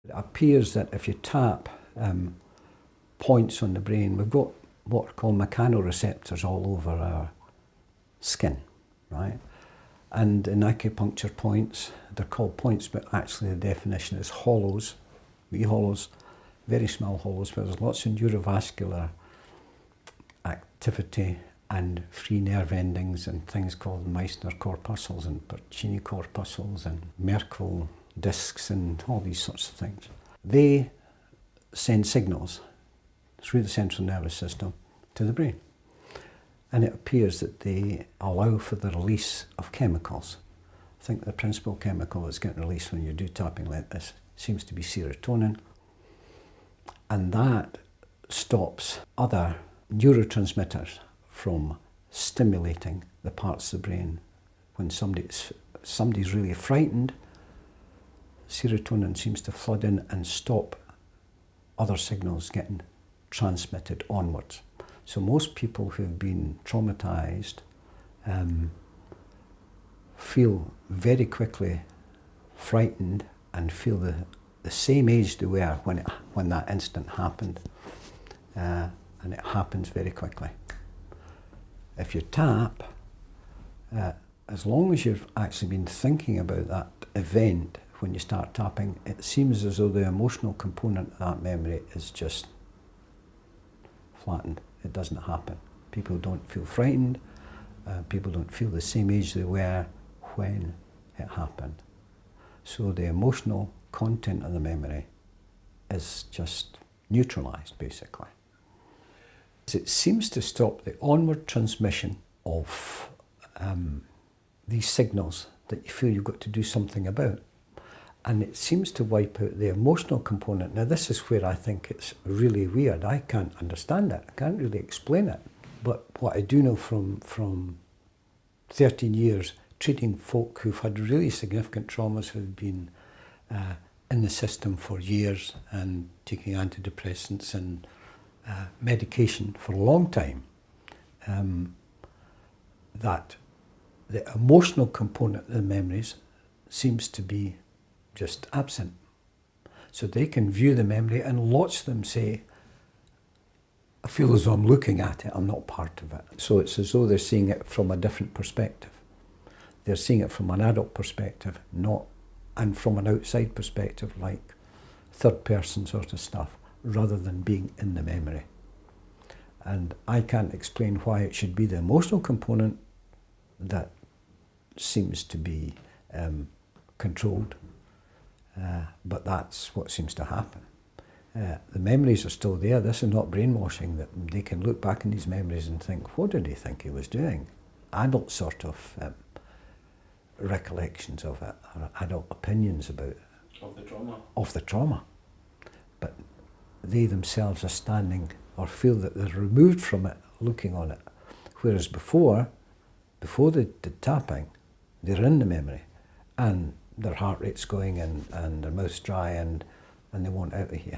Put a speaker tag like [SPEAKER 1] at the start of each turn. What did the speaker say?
[SPEAKER 1] It appears that if you tap points on the brain, we've got what are called mechanoreceptors all over our skin, right? And in acupuncture points, they're called points, but actually the definition is hollows, wee hollows, very small hollows, where there's lots of neurovascular activity and free nerve endings and things called Meissner corpuscles and Purcini corpuscles and Merkel discs and all these sorts of things. They send signals through the central nervous system to the brain. And it appears that they allow for the release of chemicals. I think the principal chemical that's getting released when you do tapping like this seems to be serotonin. And that stops other neurotransmitters from stimulating the parts of the brain. When somebody's really frightened, serotonin seems to flood in and stop other signals getting transmitted onwards. So most people who've been traumatized feel very quickly frightened and feel the same age they were when that incident happened, and it happens very quickly. If you tap, as long as you've actually been thinking about that event when you start tapping, it seems as though the emotional component of that memory is just flattened. It doesn't happen. People don't feel frightened. People don't feel the same age they were when it happened. So the emotional content of the memory is just neutralized, basically. It seems to stop the onward transmission of these signals that you feel you've got to do something about. And it seems to wipe out the emotional component. Now, this is where I think it's really weird. I can't understand it. I can't really explain it. But what I do know from 13 years treating folk who've had really significant traumas, who've been in the system for years and taking antidepressants and medication for a long time, that the emotional component of the memories seems to be just absent. So they can view the memory, and lots of them say, I feel as though I'm looking at it, I'm not part of it. So it's as though they're seeing it from a different perspective. They're seeing it from an adult perspective, and from an outside perspective, like third person sort of stuff, rather than being in the memory. And I can't explain why it should be the emotional component that seems to be controlled. But that's what seems to happen. The memories are still there. This is not brainwashing, that they can look back in these memories and think, what did he think he was doing? Adult sort of recollections of it, or adult opinions about it.
[SPEAKER 2] Of the trauma. Of
[SPEAKER 1] the trauma. But they themselves are standing, or feel that they're removed from it, looking on it. Whereas before they did tapping, they're in the memory, and their heart rate's going and their mouth's dry and they want out of here.